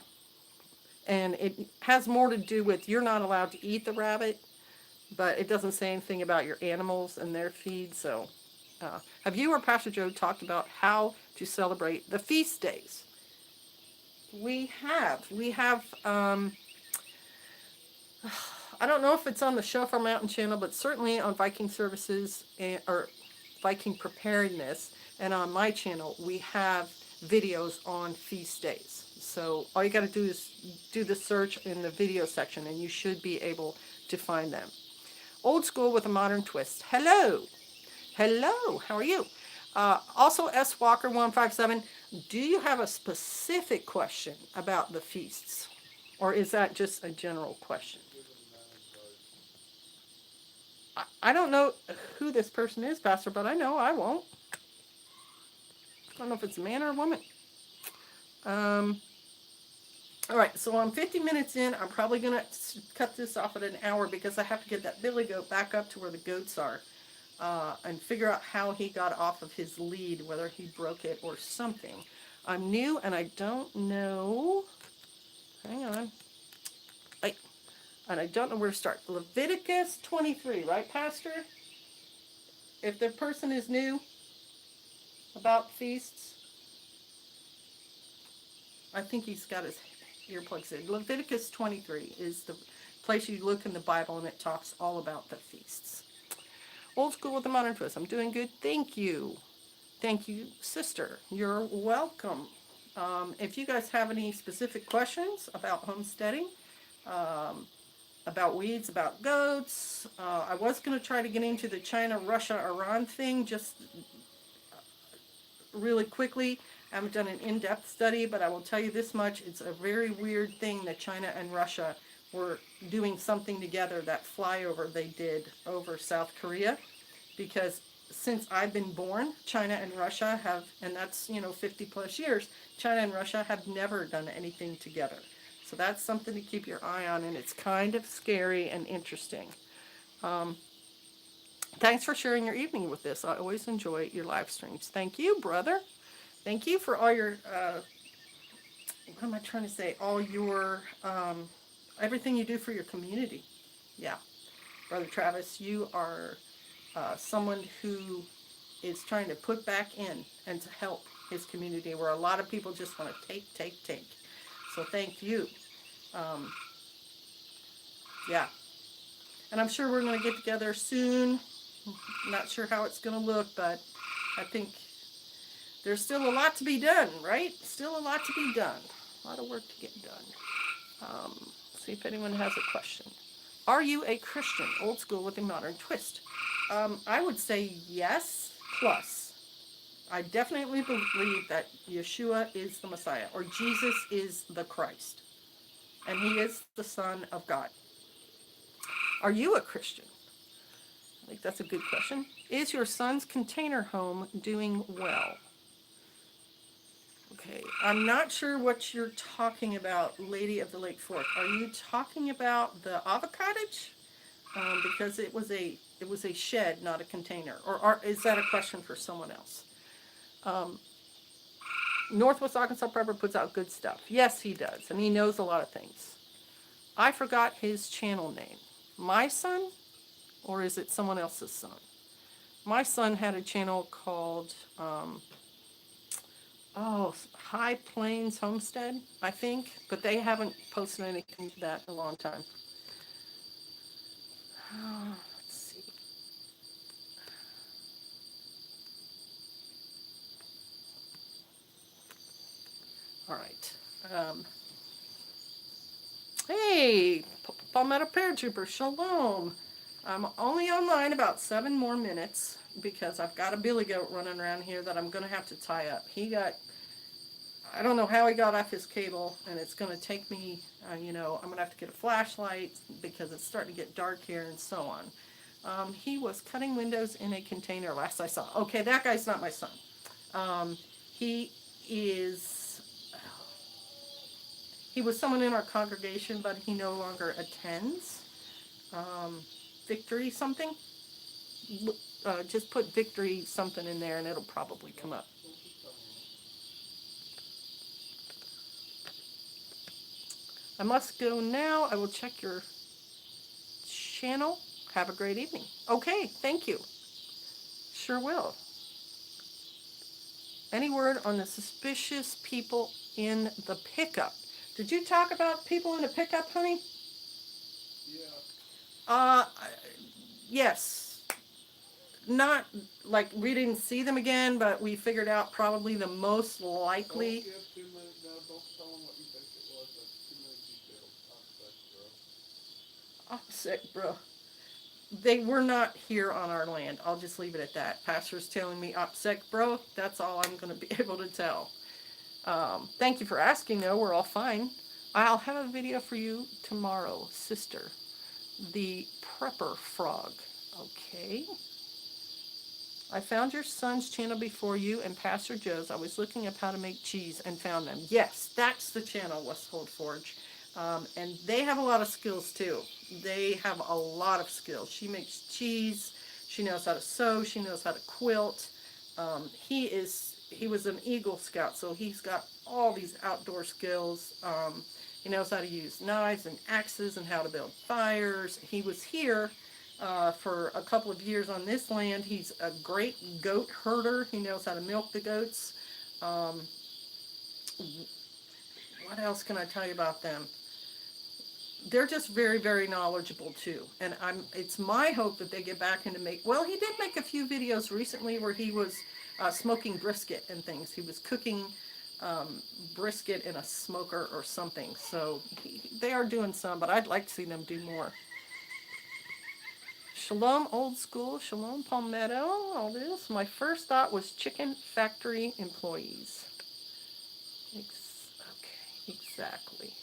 And it has more to do with you're not allowed to eat the rabbit, but it doesn't say anything about your animals and their feed. So have you or Pastor Joe talked about how to celebrate the feast days? We have, I don't know if it's on the Shofar Mountain channel, but certainly on Viking Services or Viking Preparedness, and on my channel, we have videos on feast days. So all you got to do is do the search in the video section, and you should be able to find them. Old school with a modern twist. Hello. Hello. How are you? Also, S. Walker 157. Do you have a specific question about the feasts, or is that just a general question? I don't know who this person is, Pastor, but I know I won't. I don't know if it's a man or a woman. Um, all right, so I'm 50 minutes in. I'm probably going to cut this off at an hour because I have to get that billy goat back up to where the goats are and figure out how he got off of his lead, whether he broke it or something. I'm new and I don't know. Hang on. And I don't know where to start. Leviticus 23, right, Pastor? If the person is new about feasts, I think he's got his earplugs in. Leviticus 23 is the place you look in the Bible and it talks all about the feasts. Old school with a modern twist. I'm doing good. Thank you. Thank you, sister. You're welcome. If you guys have any specific questions about homesteading, about weeds, about goats, I was going to try to get into the China, Russia, Iran thing just really quickly. I haven't done an in-depth study, but I will tell you this much. It's a very weird thing that China and Russia were doing something together, that flyover they did over South Korea, because since I've been born, China and Russia have, and that's, 50 plus years, China and Russia have never done anything together. So that's something to keep your eye on, and it's kind of scary and interesting. Thanks for sharing your evening with this. I always enjoy your live streams. Thank you, brother. Thank you for all your, what am I trying to say? All your, everything you do for your community. Yeah. Brother Travis, you are someone who is trying to put back in and to help his community where a lot of people just want to take. So thank you. Yeah. And I'm sure we're going to get together soon. Not sure how it's going to look, but I think there's still a lot to be done, right? Still a lot to be done. A lot of work to get done. See if anyone has a question. Are you a Christian? Old school with a modern twist. I would say yes, plus. I definitely believe that Yeshua is the Messiah, or Jesus is the Christ, and he is the Son of God. Are you a Christian? I think that's a good question. Is your son's container home doing well? Okay, I'm not sure what you're talking about, Lady of the Lake Fork. Are you talking about the avocottage? Because it was a shed, not a container. Or is that a question for someone else? Northwest Arkansas Prepper puts out good stuff. Yes, he does, and he knows a lot of things. I forgot his channel name. My son, or is it someone else's son? My son had a channel called High Plains Homestead, I think, but they haven't posted anything to that in a long time. Let's see. All right. Hey, Palmetto Paratrooper, shalom. I'm only online about 7 more minutes because I've got a billy goat running around here that I'm going to have to tie up. I don't know how he got off his cable, and it's going to take me, I'm going to have to get a flashlight because it's starting to get dark here and so on. He was cutting windows in a container last I saw. Okay, that guy's not my son. He was someone in our congregation, but he no longer attends. Victory something? Just put Victory something in there and it'll probably come up. I must go now. I will check your channel. Have a great evening. Okay, thank you. Sure will. Any word on the suspicious people in the pickup? Did you talk about people in the pickup, honey? Yeah. Yes. Not like we didn't see them again, but we figured out probably the most likely. Don't tell them what you think it was. That's too many details. Upset, bro. They were not here on our land. I'll just leave it at that. Pastor's telling me upset, bro. That's all I'm going to be able to tell. Thank you for asking, though. We're all fine. I'll have a video for you tomorrow, sister. The prepper frog. Okay. I found your son's channel before you and Pastor Joe's. I was looking up how to make cheese and found them. Yes, that's the channel, Westfold Forge. And they have a lot of skills too. They have a lot of skills. She makes cheese. She knows how to sew. She knows how to quilt. He was an Eagle Scout, so he's got all these outdoor skills. He knows how to use knives and axes and how to build fires. He was here for a couple of years on this land. He's a great goat herder. He knows how to milk the goats. Um, what else can I tell you about them? They're just very, very knowledgeable too. And it's my hope that they get back into well, he did make a few videos recently where he was smoking brisket and things. He was cooking brisket in a smoker or something. So they are doing some, but I'd like to see them do more. Shalom, old school. Shalom, Palmetto. All this. My first thought was chicken factory employees. Okay, exactly.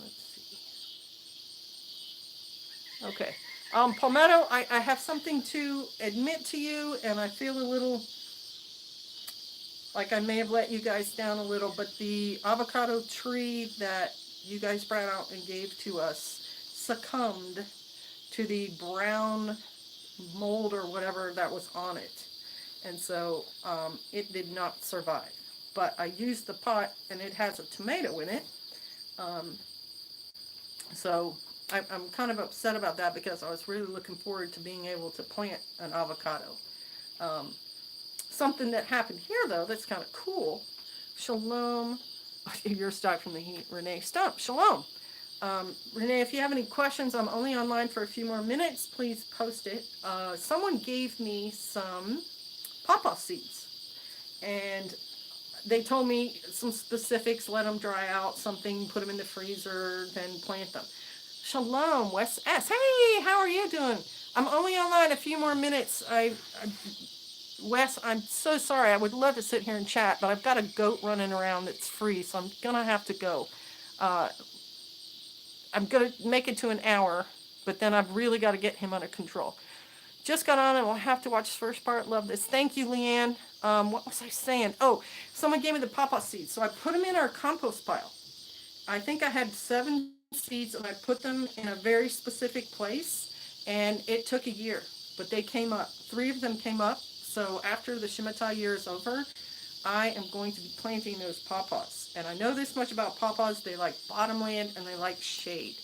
Let's see. Okay. Palmetto, I have something to admit to you, and I feel a little like I may have let you guys down a little, but the avocado tree that you guys brought out and gave to us succumbed to the brown mold or whatever that was on it. And so it did not survive. But I used the pot and it has a tomato in it. So I'm kind of upset about that because I was really looking forward to being able to plant an avocado. Something that happened here though that's kind of cool. Shalom. You're stuck from the heat, Renee. Stop. Shalom. Renee, if you have any questions, I'm only online for a few more minutes. Please post it. Someone gave me some pawpaw seeds, and they told me some specifics. Let them dry out, something, put them in the freezer, then plant them. Shalom, Wes S. Hey, how are you doing? I'm only online a few more minutes. Wes, I'm so sorry. I would love to sit here and chat, but I've got a goat running around that's free, so I'm gonna have to go. I'm going to make it to an hour, but then I've really got to get him under control. Just got on and we'll have to watch the first part. Love this. Thank you, Leanne. What was I saying? Oh, someone gave me the pawpaw seeds. So I put them in our compost pile. I think I had 7 seeds and I put them in a very specific place. And it took a year, but they came up. 3 of them came up. So after the Shemitah year is over, I am going to be planting those pawpaws. And I know this much about pawpaws. They like bottomland and they like shade.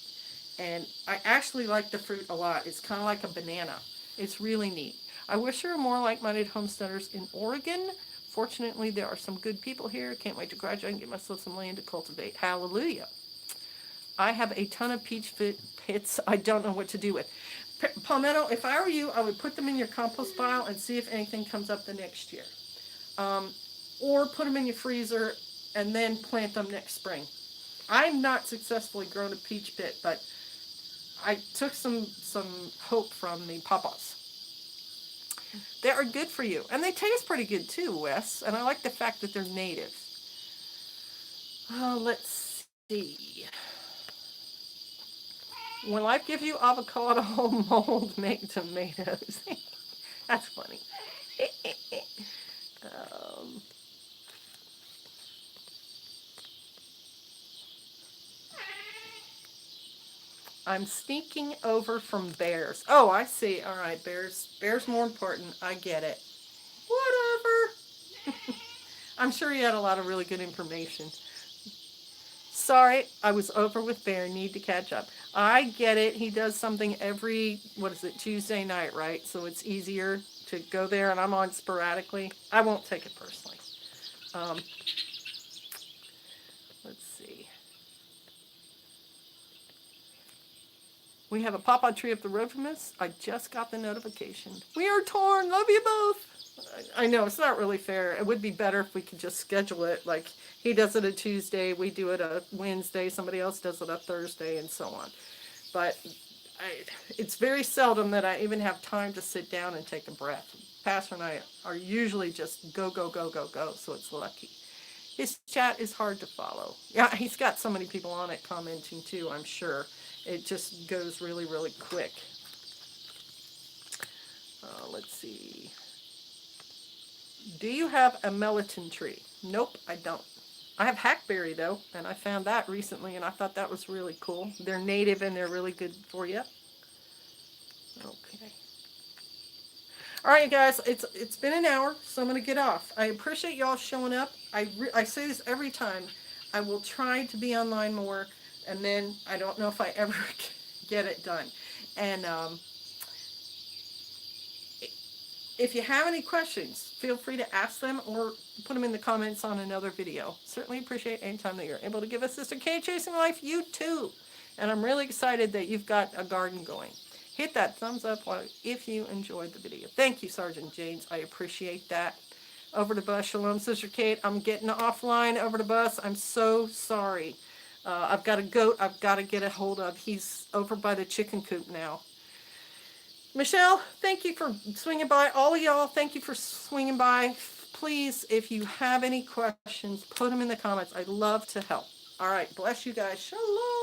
And I actually like the fruit a lot. It's kind of like a banana. It's really neat. I wish there were more like-minded homesteaders in Oregon. Fortunately, there are some good people here. Can't wait to graduate and get myself some land to cultivate. Hallelujah. I have a ton of peach pits I don't know what to do with. Palmetto, if I were you, I would put them in your compost pile and see if anything comes up the next year. Or put them in your freezer and then plant them next spring. I've not successfully grown a peach pit, but I took some hope from the pawpaws. They are good for you, and they taste pretty good too, Wes. And I like the fact that they're native. Let's see. When life gives you avocado mold, make tomatoes. That's funny. I'm sneaking over from bears. Oh, I see. All right, bears. Bears more important. I get it. Whatever. I'm sure you had a lot of really good information. Sorry, I was over with Bear. Need to catch up. I get it. He does something every, Tuesday night, right? So it's easier to go there, and I'm on sporadically. I won't take it personally. Let's see. We have a pawpaw tree up the road from us. I just got the notification. We are torn. Love you both. I know, it's not really fair. It would be better if we could just schedule it. Like, he does it a Tuesday, we do it a Wednesday, somebody else does it a Thursday, and so on. But it's very seldom that I even have time to sit down and take a breath. Pastor and I are usually just go, go, go, go, go, so it's lucky. His chat is hard to follow. Yeah, he's got so many people on it commenting too, I'm sure. It just goes really, really quick. Let's see. Do you have a melon tree? Nope, I don't. I have hackberry though, and I found that recently, and I thought that was really cool. They're native and they're really good for you. Okay. All right, you guys, it's been an hour, so I'm gonna get off. I appreciate y'all showing up. I say this every time. I will try to be online more, and then I don't know if I ever get it done. And if you have any questions, feel free to ask them or put them in the comments on another video. Certainly appreciate any time that you're able to give us Sister K Chasing Life, you too. And I'm really excited that you've got a garden going. Hit that thumbs up if you enjoyed the video. Thank you, Sergeant James. I appreciate that. Over to bus. Shalom, Sister Kate. I'm getting offline over to bus. I'm so sorry. I've got a goat I've got to get a hold of. He's over by the chicken coop now. Michelle, thank you for swinging by. All of y'all, thank you for swinging by. Please, if you have any questions, put them in the comments. I'd love to help. All right, bless you guys. Shalom.